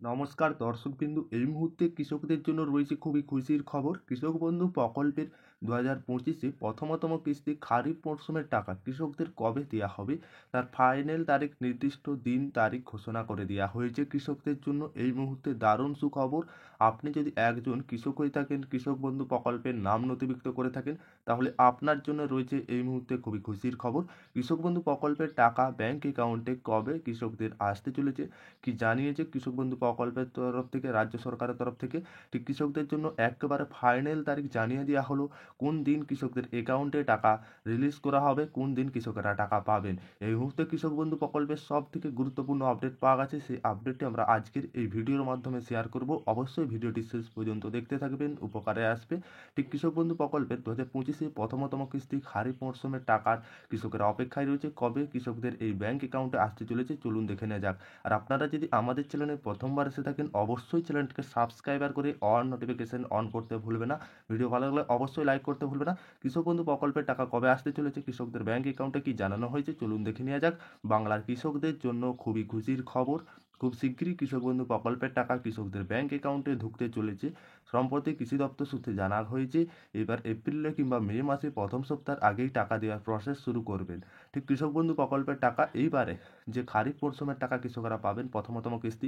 নমস্কার দর্শকবিন্দু, এই মুহূর্তে কৃষকদের জন্য রয়েছে খুবই খুশির খবর। কৃষক বন্ধু প্রকল্পের 2025-এ প্রথমতম কিস্তি খারিফ মরশুমের টাকা কৃষকদের কবে দেওয়া হবে তার ফাইনাল তারিখ, নির্দিষ্ট দিন তারিখ ঘোষণা করে দেওয়া হয়েছে। কৃষকদের জন্য এই মুহূর্তে দারুণ সুখবর। আপনি যদি একজন কৃষক হয়ে থাকেন, কৃষক বন্ধু প্রকল্পের নাম নথিভুক্ত করে থাকেন, তাহলে আপনার জন্য রয়েছে এই মুহূর্তে খুবই খুশির খবর। কৃষক বন্ধু প্রকল্পের টাকা ব্যাংক অ্যাকাউন্টে কবে কৃষকদের আসতে চলেছে, কি জানিয়েছে কৃষক বন্ধু প্রকল্পের তরফ থেকে, রাজ্য সরকারের তরফ থেকে। ঠিক কৃষকদের জন্য একেবারে ফাইনাল তারিখ জানিয়ে দেওয়া হলো, কোন দিন কৃষকদের অ্যাকাউন্টে টাকা রিলিজ করা হবে, কোন দিন কৃষকেরা টাকা পাবেন। এই মুহূর্তে কৃষক বন্ধু প্রকল্পের সব থেকে গুরুত্বপূর্ণ আপডেট পাওয়া গেছে। সেই আপডেটটি আমরা আজকের এই ভিডিওর মাধ্যমে শেয়ার করব। অবশ্যই ভিডিওটি শেষ পর্যন্ত দেখতে থাকবেন, উপকারে আসবে। ঠিক কৃষক বন্ধু প্রকল্পের 2025-এ প্রথমতম কিস্তি খারিফ মরশুমের টাকার কৃষকেরা অপেক্ষায় রয়েছে। কবে কৃষকদের এই ব্যাংক অ্যাকাউন্টে আসতে চলেছে চলুন দেখে নেওয়া যাক। আর আপনারা যদি আমাদের চ্যানেলে প্রথমবার এসে থাকেন, অবশ্যই চ্যানেলটিকে সাবস্ক্রাইবার করে অন নোটিফিকেশন অন করতে ভুলবে না। ভিডিও ভালো লাগলে অবশ্যই লাইক করতে ভুলবে না। কৃষক বন্ধু প্রকল্পের টাকা কবে আসতে চলেছে, কৃষকদের ব্যাংক অ্যাকাউন্টে কি জানানো হয়েছে, চলুন দেখে নেওয়া যাক। বাংলার কৃষকদের জন্য খুবই খুশির খবর। খুব শীঘ্রই কৃষক বন্ধু প্রকল্পের টাকা কৃষকদের ব্যাংক অ্যাকাউন্টে ঢুকতে চলেছে। সম্প্রতি কৃষি দপ্তর সূত্রে জানা হয়েছে, এবার এপ্রিলে কিংবা মে মাসে প্রথম সপ্তাহের আগেই টাকা দেওয়ার প্রসেস শুরু করবেন। ঠিক কৃষক বন্ধু প্রকল্পের টাকা এইবারে যে খারিফ মরশুমের টাকা কৃষকরা পাবেন প্রথমতম কিস্তি,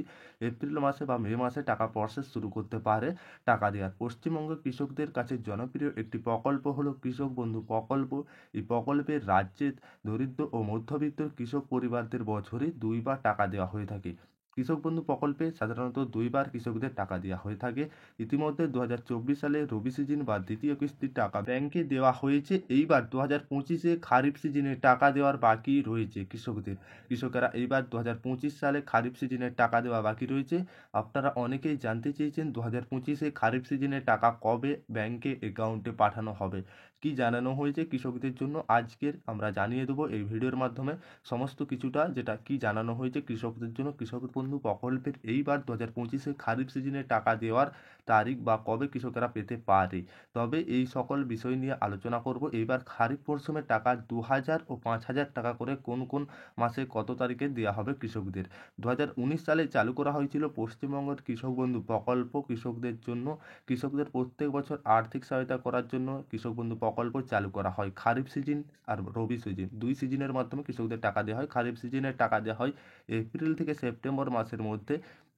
এপ্রিল মাসে বা মে মাসে টাকা প্রসেস শুরু করতে পারে টাকা দেওয়ার। পশ্চিমবঙ্গের কৃষকদের কাছে জনপ্রিয় একটি প্রকল্প হলো কৃষক বন্ধু প্রকল্প। এই প্রকল্পের রাজ্যের দরিদ্র ও মধ্যবিত্ত কৃষক পরিবারদের বছরে দুইবার টাকা দেওয়া হয়ে থাকে। কৃষক বন্ধু প্রকল্পে সাধারণত দুইবার কৃষকদের টাকা দেওয়া হয়ে থাকে। ইতিমধ্যে 2024 সালে রবি সিজন বা দ্বিতীয় কিস্তির টাকা ব্যাংকে দেওয়া হয়েছে। এইবার 2025-এ খারিফ সিজনে টাকা দেওয়ার বাকি রয়েছে কৃষকদের। কৃষকেরা এইবার 2025 সালে খারিফ সিজনের টাকা দেওয়া বাকি রয়েছে। আপনারা অনেকেই জানতে চেয়েছেন 2025-এ খারিফ সিজনের টাকা কবে ব্যাংকে অ্যাকাউন্টে পাঠানো হবে, কি জানানো হয়েছে কৃষকদের জন্য আজকের আমরা জানিয়ে দেবো এই ভিডিওর মাধ্যমে সমস্ত কিছুটা, যেটা কি জানানো হয়েছে কৃষকদের জন্য। কৃষক বন্ধু প্রকল্পের এইবার 2025-এ খারিফ সিজনে টাকা দেওয়ার তারিখ বা কবে কৃষকেরা পেতে পারে, তবে এই সকল বিষয় নিয়ে আলোচনা করব। এইবার খারিফ মরশুমের টাকা 2000 ও 5000 টাকা করে কোন কোন মাসে কত তারিখে দেওয়া হবে কৃষকদের। 2019 সালে চালু করা হয়েছিল পশ্চিমবঙ্গের কৃষক বন্ধু প্রকল্প। কৃষকদের জন্য, কৃষকদের প্রত্যেক বছর আর্থিক সহায়তা করার জন্য কৃষক বন্ধু প্রকল্প চালু করা হয়। খারিফ সিজন আর রবি সিজন, দুই সিজনের মাধ্যমে কৃষকদের টাকা দেওয়া হয়। খারিফ সিজনের টাকা দেওয়া হয় এপ্রিল থেকে সেপ্টেম্বর মাসের মধ্যে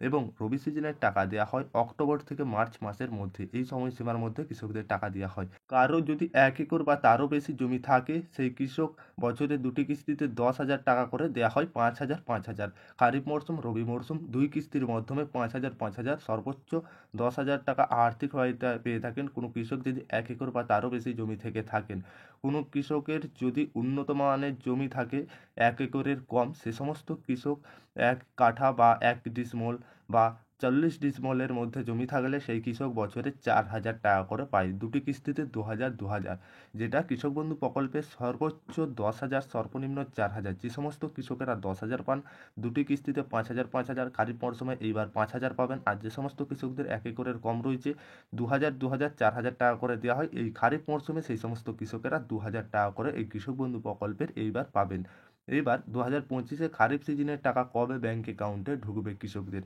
এবং রবি সিজনের টাকা দেওয়া হয় অক্টোবর থেকে মার্চ মাসের মধ্যে। এই সময়সীমার মধ্যে কৃষকদের টাকা দেওয়া হয়। কারো যদি 1 একর বা তারও বেশি জমি থাকে, সেই কৃষক বছরে দুটি কিস্তিতে 10,000 টাকা করে দেওয়া হয়, 5,000 5,000। খারিফ মরশুম, রবি মরশুম দুই কিস্তির মাধ্যমে 5,000 5,000, সর্বোচ্চ 10,000 টাকা আর্থিক সহায়তা পেয়ে থাকেন কোনো কৃষক যদি 1 একর বা তারও বেশি জমি থেকে থাকেন। কোনো কৃষকের যদি উন্নত মানের জমি থাকে 1 একরের কম, সে সমস্ত কৃষক 1 কাঠা বা 1 ডিসিমল বা 40 ডিসিমলের মধ্যে জমি থাকলে সেই কৃষক বছরে 4,000 টাকা করে পায়, দুটি কিস্তিতে 2,000 2,000। যেটা কৃষক বন্ধু প্রকল্পের সর্বোচ্চ 10,000, সর্বনিম্ন 4,000। যে সমস্ত কৃষকেরা 10,000 পান, দুটি কিস্তিতে 5,000 5,000, খারিফ মরশুমে এইবার 5,000 পাবেন। আর যে সমস্ত কৃষকদের 1 একরের কম রয়েছে, 2,000 2,000 4,000 টাকা করে দেওয়া হয়। এই খারিফ মরশুমে সেই সমস্ত কৃষকেরা 2,000 টাকা করে এই কৃষক বন্ধু প্রকল্পের এইবার পাবেন। এইবার 2025-এ খারিফ সিজনের টাকা কবে ব্যাংক অ্যাকাউন্টে ঢুকবে কৃষকদের।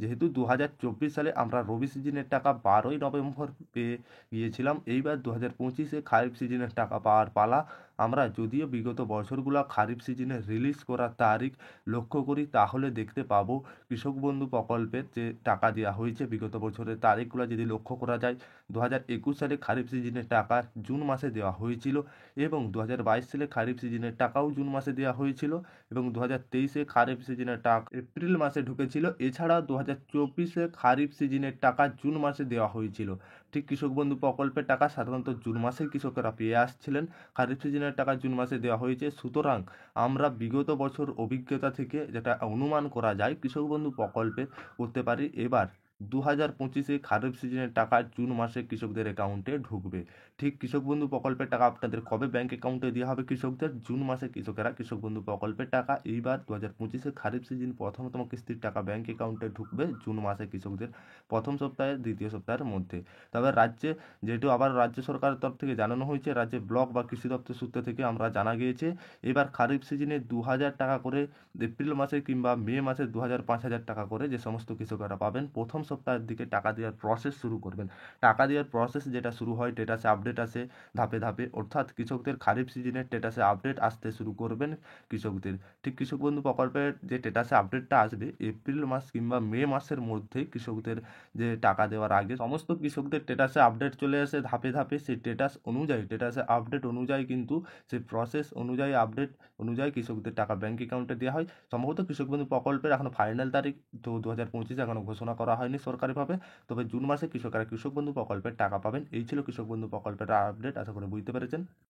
যেহেতু 2024 সালে আমরা রবি সিজনের টাকা 12ই নভেম্বর পেয়ে গিয়েছিলাম, এইবার 2025-এ খারিফ সিজনের টাকা পাওয়ার পালা। আমরা যদিও বিগত বছরগুলো খারিফ সিজনে রিলিজ করার তারিখ লক্ষ্য করি, তাহলে দেখতে পাবো কৃষক বন্ধু প্রকল্পের যে টাকা দেওয়া হয়েছে বিগত বছরের তারিখগুলো যদি লক্ষ্য করা যায়, 2021 সালে খারিফ সিজনের টাকা জুন মাসে দেওয়া হয়েছিল এবং 2022 সালে খারিফ সিজনের টাকাও জুন মাসে দেওয়া হয়েছিল এবং 2023-এ খারিফ সিজনের টাকা এপ্রিল মাসে ঢুকেছিল। এছাড়াও 2024-এ খারিফ সিজনের টাকা জুন মাসে দেওয়া হয়েছিল। ঠিক কৃষক বন্ধু প্রকল্পের টাকা সাধারণত জুন মাসেই কৃষকেরা পেয়ে আসছিলেন, খারিফ সিজনের টাকা জুন মাসে দেওয়া হয়েছে। সুতরাং আমরা বিগত বছর অভিজ্ঞতা থেকে যেটা অনুমান করা যায় কৃষক বন্ধু প্রকল্পে করতে পারি, এবার 2025-এ খারিফ সিজনের টাকা জুন মাসে কৃষকদের অ্যাকাউন্টে ঢুকবে। ঠিক কৃষক বন্ধু প্রকল্পের টাকা আপনাদের কবে ব্যাংক অ্যাকাউন্টে দেওয়া হবে কৃষকদের? জুন মাসে কৃষকেরা কৃষক বন্ধু প্রকল্পের টাকা এইবার 2025-এ খারিফ সিজন প্রথমতম কিস্তির টাকা ব্যাংক অ্যাকাউন্টে ঢুকবে জুন মাসে কৃষকদের প্রথম সপ্তাহের দ্বিতীয় সপ্তাহের মধ্যে। তবে রাজ্যে যেহেতু আবার রাজ্য সরকারের তরফ থেকে জানানো হয়েছে, রাজ্যে ব্লক বা কৃষি দপ্তর সূত্র থেকে আমরা জানা গিয়েছে এবার খারিফ সিজনে 2000 টাকা করে, এপ্রিল মাসে কিংবা মে মাসে 2000-5000 টাকা করে যে সমস্ত কৃষকেরা পাবেন প্রথম সপ্তাহের দিকে টাকা দেওয়ার প্রসেস শুরু করবেন। টাকা দেওয়ার প্রসেস যেটা শুরু হয় স্ট্যাটাসে আপডেট আসে ধাপে ধাপে, অর্থাৎ কৃষকদের খারিফ সিজনের স্ট্যাটাসে আপডেট আসতে শুরু করবেন কৃষকদের। ঠিক কৃষক বন্ধু প্রকল্পের যে স্ট্যাটাসে আপডেটটা আসবে এপ্রিল মাস কিংবা মে মাসের মধ্যে কৃষকদের যে টাকা দেওয়ার আগে সমস্ত কৃষকদের স্ট্যাটাসে আপডেট চলে আসে ধাপে ধাপে। সেই স্ট্যাটাস অনুযায়ী স্ট্যাটাসে আপডেট অনুযায়ী কিন্তু সেই প্রসেস অনুযায়ী আপডেট অনুযায়ী কৃষকদের টাকা ব্যাংক অ্যাকাউন্টে দেওয়া হয়। সম্ভবত কৃষক বন্ধু প্রকল্পের এখনো ফাইনাল তারিখ তো 2025 এখনো ঘোষণা করা হয়নি সরকারিভাবে। তবে জুন মাসে কৃষকেরা কৃষক বন্ধু প্রকল্পের টাকা পাবেন। এই ছিল কৃষক বন্ধু প্রকল্পের আপডেট, আশা করি বুঝতে পেরেছেন।